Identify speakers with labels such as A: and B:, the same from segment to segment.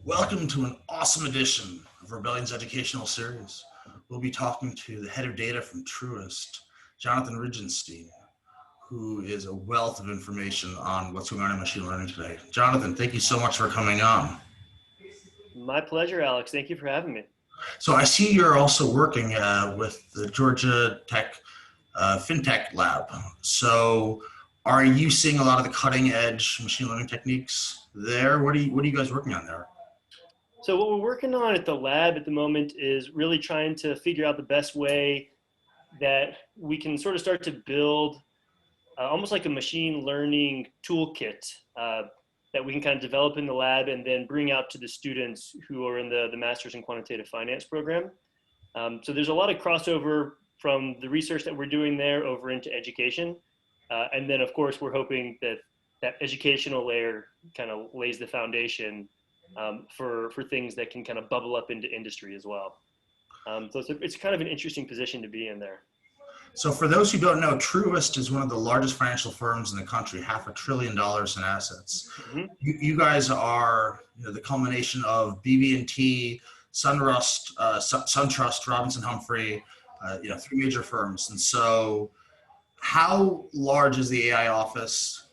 A: Welcome to an awesome edition of Rebellion's educational series. We'll be talking to the head of data from Truist, Jonathan Regenstein, who is a wealth of information on what's going on in machine learning today. Jonathan, thank you so much for coming on.
B: My pleasure, Alex. Thank you for having me.
A: So I see you're also working with the Georgia Tech FinTech Lab. So are you seeing a lot of the cutting edge machine learning techniques there? What are you guys working on there?
B: So what we're working on at the lab at the moment is really trying to figure out the best way that we can sort of start to build almost like a machine learning toolkit that we can kind of develop in the lab and then bring out to the students who are in the Master's in Quantitative Finance program. So there's a lot of crossover from the research that we're doing there over into education. And then of course, we're hoping that that educational layer kind of lays the foundation for things that can kind of bubble up into industry as well. So it's kind of an interesting position to be in there.
A: So for those who don't know, Truist is one of the largest financial firms in the country, $500 billion in assets.
B: Mm-hmm.
A: You guys are the culmination of BB&T, SunTrust, Robinson Humphrey, three major firms. And so how large is the AI office?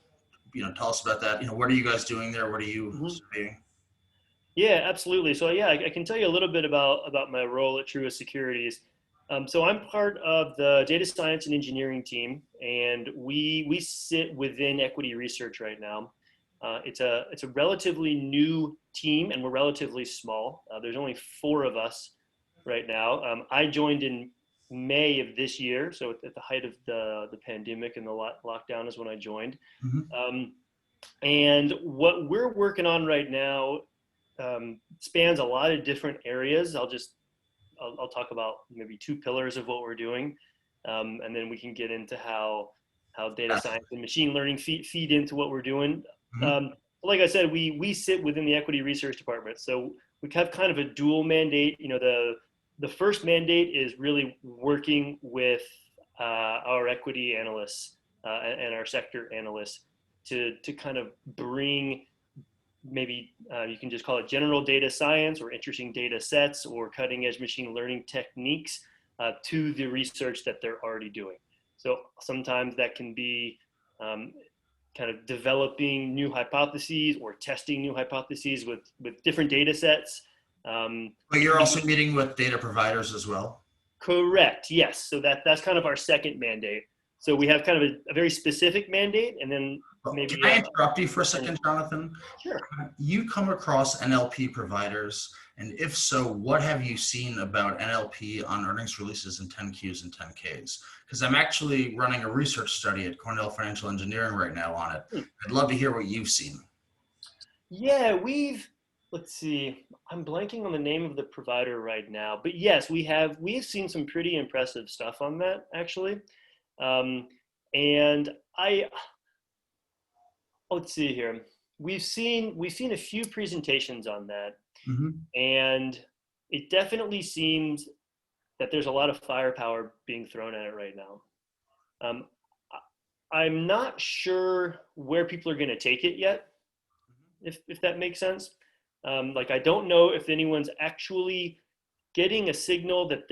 A: Tell us about that. What are you guys doing there? What are you surveying?
B: Yeah, absolutely. So yeah, I can tell you a little bit about my role at Truist Securities. So I'm part of the data science and engineering team, and we sit within equity research right now. It's a relatively new team, and we're relatively small. There's only 4 of us right now. I joined in May of this year, so at the height of the pandemic and the lockdown is when I joined. Mm-hmm. And what we're working on right now spans a lot of different areas. I'll talk about maybe 2 pillars of what we're doing, and then we can get into how data science and machine learning feed into what we're doing. Mm-hmm. Like I said, we sit within the equity research department, so we have kind of a dual mandate. The first mandate is really working with our equity analysts and our sector analysts to kind of bring maybe you can just call it general data science or interesting data sets or cutting edge machine learning techniques to the research that they're already doing. So sometimes that can be kind of developing new hypotheses or testing new hypotheses with different data sets.
A: But you're also meeting with data providers as well?
B: Correct, yes. So that's kind of our second mandate. So we have kind of a very specific mandate, and then maybe.
A: Can I interrupt you for a second, Jonathan?
B: Sure.
A: You come across NLP providers, and if so, what have you seen about NLP on earnings releases in 10Qs and 10Ks? Because I'm actually running a research study at Cornell Financial Engineering right now on it. I'd love to hear what you've seen. Yeah,
B: let's see, I'm blanking on the name of the provider right now, but yes, we have seen some pretty impressive stuff on that actually. And let's see here. We've seen a few presentations on that, mm-hmm. and it definitely seems that there's a lot of firepower being thrown at it right now. I'm not sure where people are going to take it yet, if that makes sense. I don't know if anyone's actually getting a signal that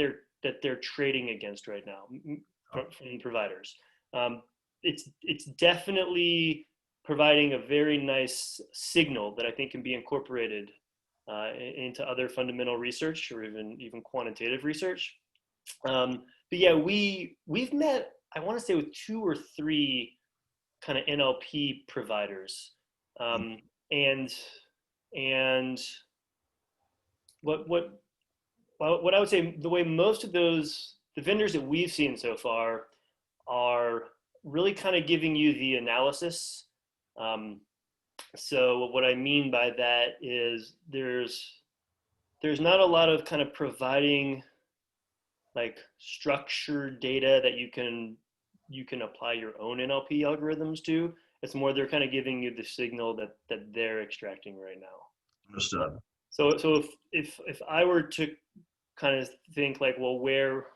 B: they're trading against right now from providers. It's definitely providing a very nice signal that I think can be incorporated into other fundamental research or even quantitative research. But yeah, we've met, I want to say, with 2 or 3 kind of NLP providers, and what I would say, the way most of the vendors that we've seen so far are really kind of giving you the analysis. So what I mean by that is there's not a lot of kind of providing like structured data that you can apply your own NLP algorithms to. It's more they're kind of giving you the signal that they're extracting right now.
A: Understood.
B: So if I were to kind of think like, well, where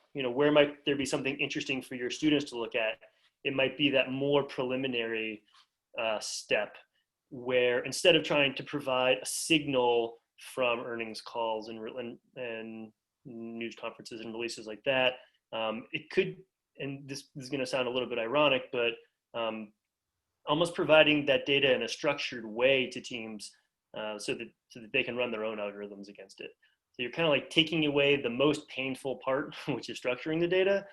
B: might there be something interesting for your students to look at? It might be that more preliminary step where instead of trying to provide a signal from earnings calls and news conferences and releases like that. It could, and this is going to sound a little bit ironic, but almost providing that data in a structured way to teams so that they can run their own algorithms against it. So you're kind of like taking away the most painful part, which is structuring the data,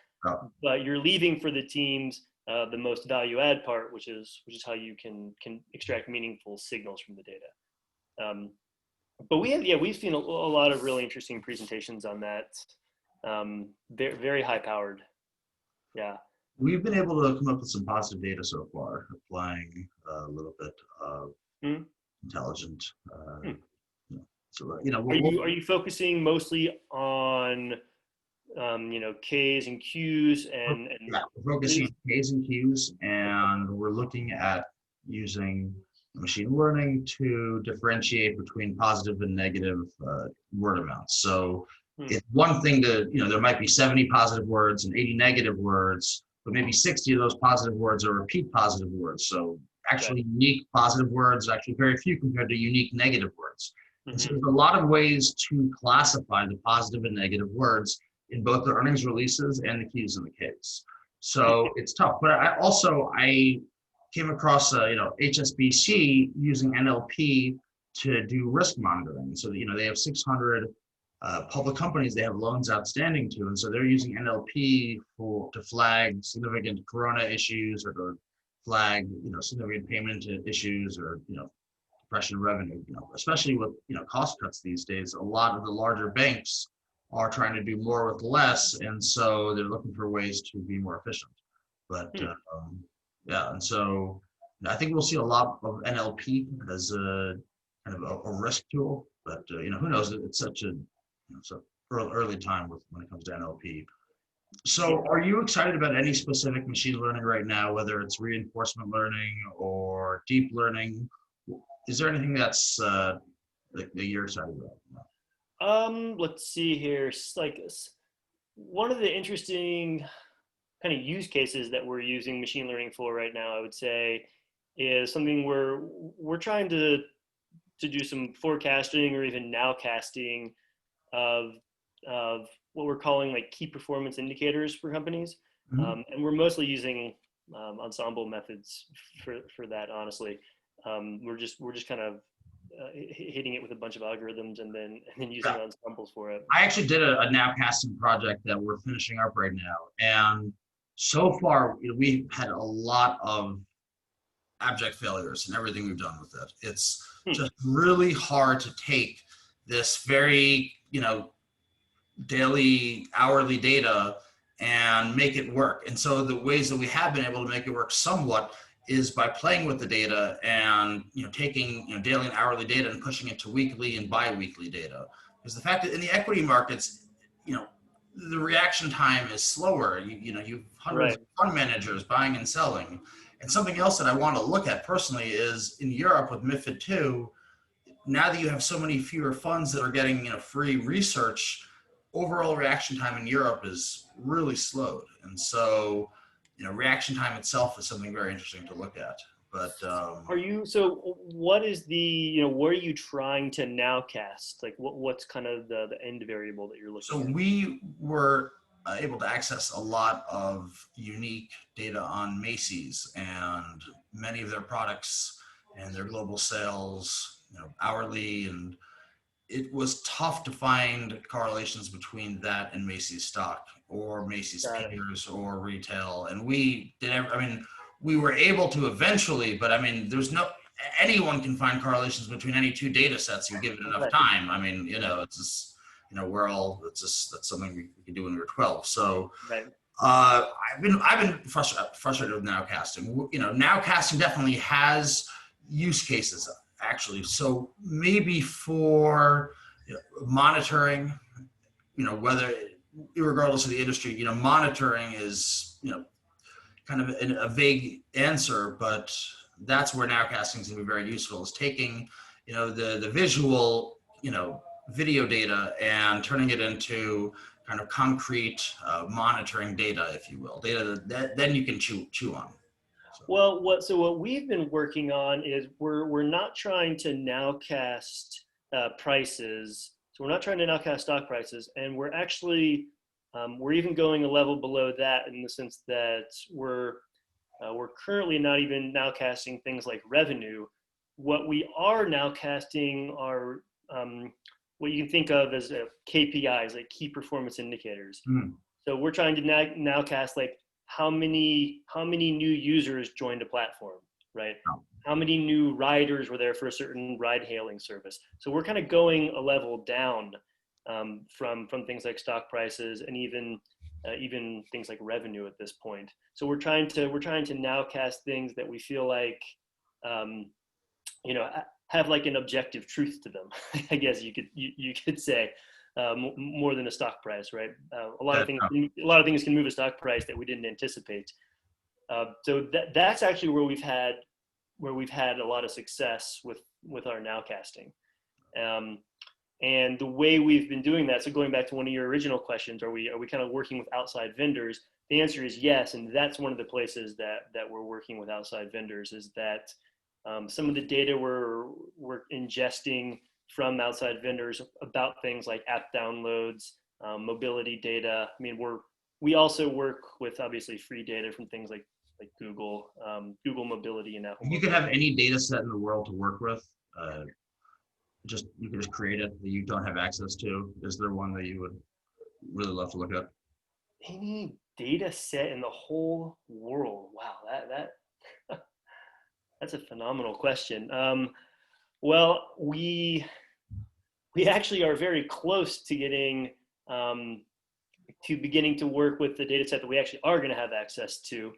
B: but you're leaving for the teams the most value add part, which is how you can extract meaningful signals from the data. But we've seen a lot of really interesting presentations on that. Very, very high powered. Yeah.
A: We've been able to come up with some positive data so far, applying a little bit of intelligent. So
B: are you focusing mostly on K's and Q's and
A: yeah, we're focusing on K's and Q's, and we're looking at using machine learning to differentiate between positive and negative word amounts. So it's one thing to, there might be 70 positive words and 80 negative words, but maybe 60 of those positive words are repeat positive words. So actually unique positive words, actually very few compared to unique negative words. And so there's a lot of ways to classify the positive and negative words in both the earnings releases and the Q's and the K's. So it's tough, but I came across HSBC using NLP to do risk monitoring. So they have 600 public companies they have loans outstanding to, and so they're using NLP to flag significant corona issues or to flag significant payment issues or depression of revenue. Especially with cost cuts these days, a lot of the larger banks are trying to do more with less, and so they're looking for ways to be more efficient. But yeah, and so I think we'll see a lot of NLP as a kind of a risk tool. But who knows? It's such a early time when it comes to NLP. So, are you excited about any specific machine learning right now, whether it's reinforcement learning or deep learning? Is there anything that's that you're excited about?
B: Let's see here. Like one of the interesting kind of use cases that we're using machine learning for right now, I would say, is something where we're trying to do some forecasting or even nowcasting of what we're calling like key performance indicators for companies, and we're mostly using ensemble methods for that. Honestly, we're just kind of hitting it with a bunch of algorithms and then using ensembles for it.
A: I actually did a nowcasting project that we're finishing up right now, and so far we've had a lot of abject failures in everything we've done with it. It's just really hard to take this very daily, hourly data and make it work. And so the ways that we have been able to make it work somewhat is by playing with the data and taking daily and hourly data and pushing it to weekly and bi-weekly data. Because the fact that in the equity markets, the reaction time is slower. You've hundreds of fund managers buying and selling. And something else that I want to look at personally is in Europe with MiFID II, now that you have so many fewer funds that are getting free research, overall reaction time in Europe is really slowed. And so, reaction time itself is something very interesting to look at. But
B: what is what are you trying to nowcast? Like what's kind of the end variable that you're looking at?
A: So we were able to access a lot of unique data on Macy's and many of their products and their global sales, hourly, and it was tough to find correlations between that and Macy's stock or Macy's peers or retail. And we were able to eventually, but anyone can find correlations between any two data sets. You give it enough time. It's just, that's something we could do when we were 12. So I've been frustrated with nowcasting. Nowcasting definitely has use cases actually. So maybe for monitoring, whether regardless of the industry, monitoring is, kind of a vague answer, but that's where nowcasting is going to be very useful, is taking, the visual, video data and turning it into kind of concrete monitoring data, if you will, data that then you can chew on.
B: Well, what we've been working on is we're not trying to nowcast prices. So we're not trying to nowcast stock prices, and we're actually we're even going a level below that in the sense that we're currently not even nowcasting things like revenue. What we are nowcasting are what you can think of as KPIs, like key performance indicators.
A: Mm.
B: So we're trying to nowcast like how many new users joined a platform, right? How many new riders were there for a certain ride hailing service? So we're kind of going a level down from things like stock prices and even things like revenue at this point. So we're trying to nowcast things that we feel like you know have like an objective truth to them. I guess you could say more than a stock price, right? A lot of things can move a stock price that we didn't anticipate. So that's actually where we've had a lot of success with our nowcasting. And the way we've been doing that, so going back to one of your original questions, are we kind of working with outside vendors? The answer is yes, and that's one of the places that we're working with outside vendors, is that some of the data we're ingesting from outside vendors about things like app downloads, mobility data. I mean, we also work with obviously free data from things like Google Mobility and Apple.
A: If you could have any data set in the world to work with, you could just create it that you don't have access to. Is there one that you would really love to look at?
B: Any data set in the whole world? Wow, that that's a phenomenal question. Well, we actually are very close to getting beginning to work with the data set that we actually are going to have access to,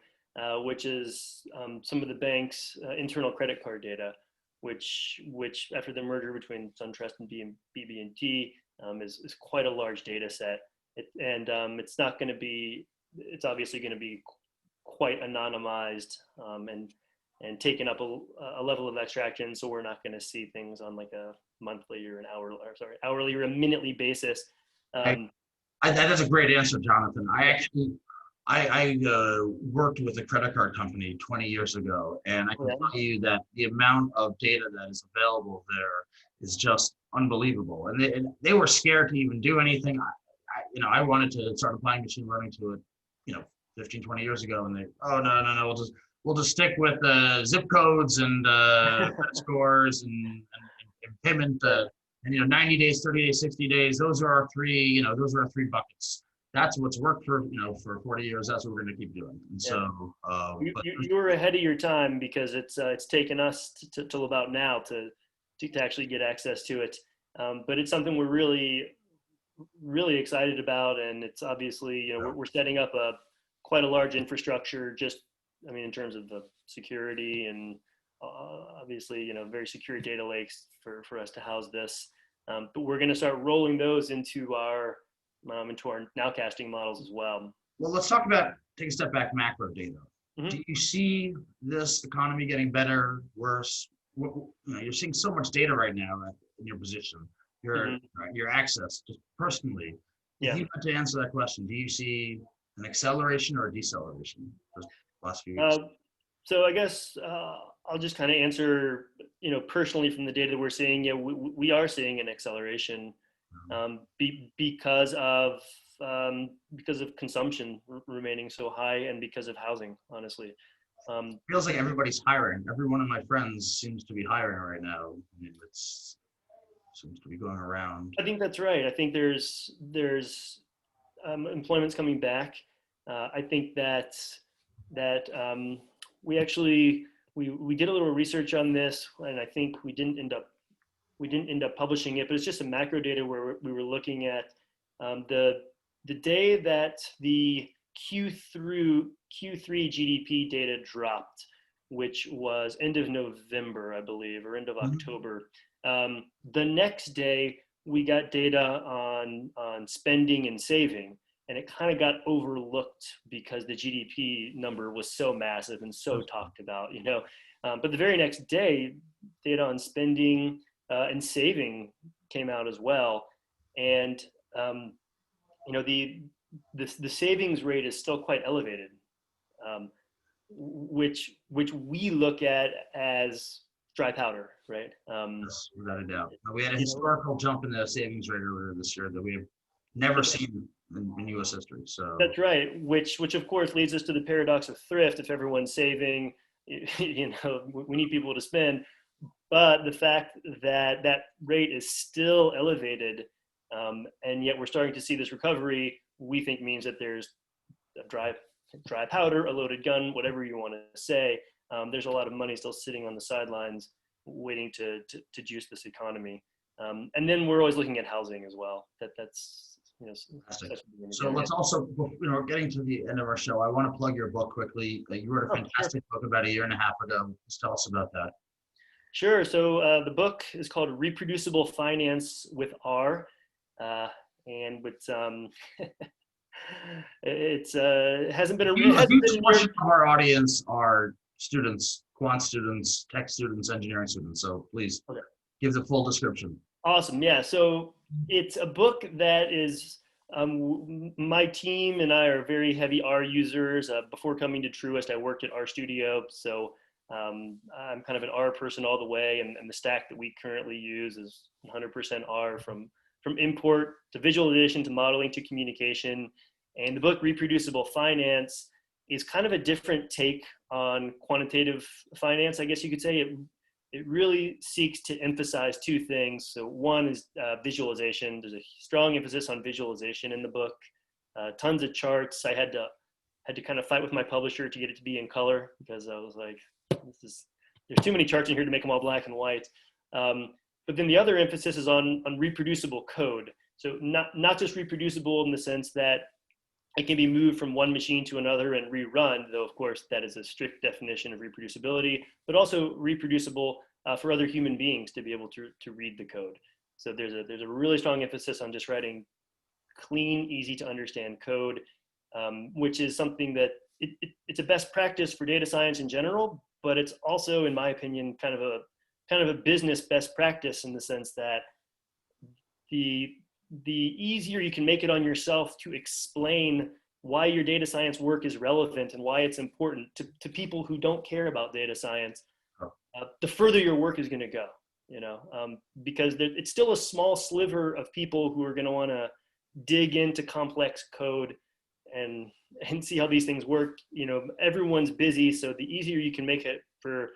B: which is some of the bank's internal credit card data, which after the merger between SunTrust and BB&T is quite a large data set. It's not going to be. It's obviously going to be quite anonymized and taken up a level of abstraction, so we're not going to see things on like a monthly or hourly or a minutely basis.
A: That is a great answer, Jonathan. I worked with a credit card company 20 years ago, and I can tell you that the amount of data that is available there is just unbelievable. And they were scared to even do anything. I wanted to start applying machine learning to it, 15, 20 years ago, and no, we'll just stick with zip codes and credit scores and payment. And 90 days, 30 days, 60 days. Those are our three buckets. That's what's worked for 40 years. That's what we're going to keep doing. And so
B: you were ahead of your time, because it's taken us till about now to actually get access to it. But it's something we're really, really excited about, and it's obviously we're setting up quite a large infrastructure, in terms of the security and obviously very secure data lakes for us to house this. But we're going to start rolling those into our nowcasting models as well.
A: Well, let's take a step back, macro data. Mm-hmm. Do you see this economy getting better, worse? You're seeing so much data right now in your position, your access, just personally. If you had to answer that question, do you see an acceleration or a deceleration those last few weeks?
B: So I guess I'll just kind of answer, personally from the data that we're seeing. Yeah, we are seeing an acceleration because of consumption remaining so high, and because of housing, honestly.
A: Feels like everybody's hiring. Every one of my friends seems to be hiring right now. It seems to be going around.
B: I think that's right. I think there's employment's coming back. I think that we actually we did a little research on this, and I think we didn't end up publishing it, but it's just a macro data where we were looking at the day that the Q3 GDP data dropped, which was end of November, I believe, or end of October. The next day we got data on spending and saving, and it kind of got overlooked because the GDP number was so massive and so talked about, But the very next day, data on spending and saving came out as well, and the savings rate is still quite elevated, which we look at as
A: Yeah.
B: dry powder, right?
A: Yes, without a doubt. We had a
B: You know,
A: historical jump in the savings rate earlier this year that we have never
B: that's
A: seen in U.S. history. So
B: That's right. Which of course leads us to the paradox of thrift. If everyone's saving, we need people to spend. But the fact that that rate is still elevated, and yet we're starting to see this recovery, we think means that there's a dry powder, a loaded gun, whatever you want to say. There's a lot of money still sitting on the sidelines, waiting to juice this economy. And then we're always looking at housing as well. That's
A: fantastic.
B: such a
A: So let's also, getting to the end of our show, I want to plug your book quickly. You wrote a
B: Oh, sure.
A: fantastic book about a year and a half ago. Just tell us about that.
B: Sure. So the book is called Reproducible Finance with R, and it hasn't been
A: A
B: hasn't
A: huge
B: been
A: portion of our audience are students, quant students, tech students, engineering students. So please
B: okay.
A: give the full description.
B: Awesome. Yeah. So it's a book that is my team and I are very heavy R users. Before coming to Truist, I worked at R Studio, so I'm kind of an R person all the way, and the stack that we currently use is 100% R from import to visualization to modeling to communication. And the book Reproducible Finance is kind of a different take on quantitative finance, I guess you could say. It really seeks to emphasize two things. So one is visualization. There's a strong emphasis on visualization in the book. Tons of charts. I had to kind of fight with my publisher to get it to be in color, because I was like, there's too many charts in here to make them all black and white. But then the other emphasis is on reproducible code. So not just reproducible in the sense that it can be moved from one machine to another and rerun, though of course that is a strict definition of reproducibility, but also reproducible for other human beings to be able to read the code. So there's a really strong emphasis on just writing clean, easy to understand code, which is something that it's a best practice for data science in general, but it's also, in my opinion, kind of a business best practice, in the sense that the easier you can make it on yourself to explain why your data science work is relevant and why it's important to people who don't care about data science, the further your work is going to go, because it's still a small sliver of people who are going to want to dig into complex code and see how these things work. Everyone's busy, so the easier you can make it for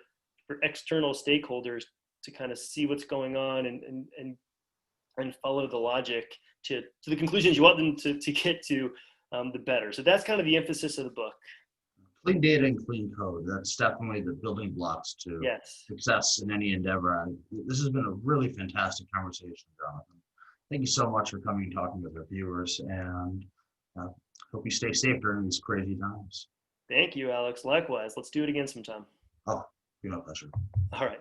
B: external stakeholders to kind of see what's going on and follow the logic to the conclusions you want them to get to, the better. So that's kind of the emphasis of the book.
A: Clean data and clean code. That's definitely the building blocks to success in any endeavor. This has been a really fantastic conversation, Jonathan. Thank you so much for coming and talking with our viewers, and hope you stay safe during these crazy times.
B: Thank you, Alex. Likewise. Let's do it again sometime.
A: Oh, it's been a pleasure.
B: All right.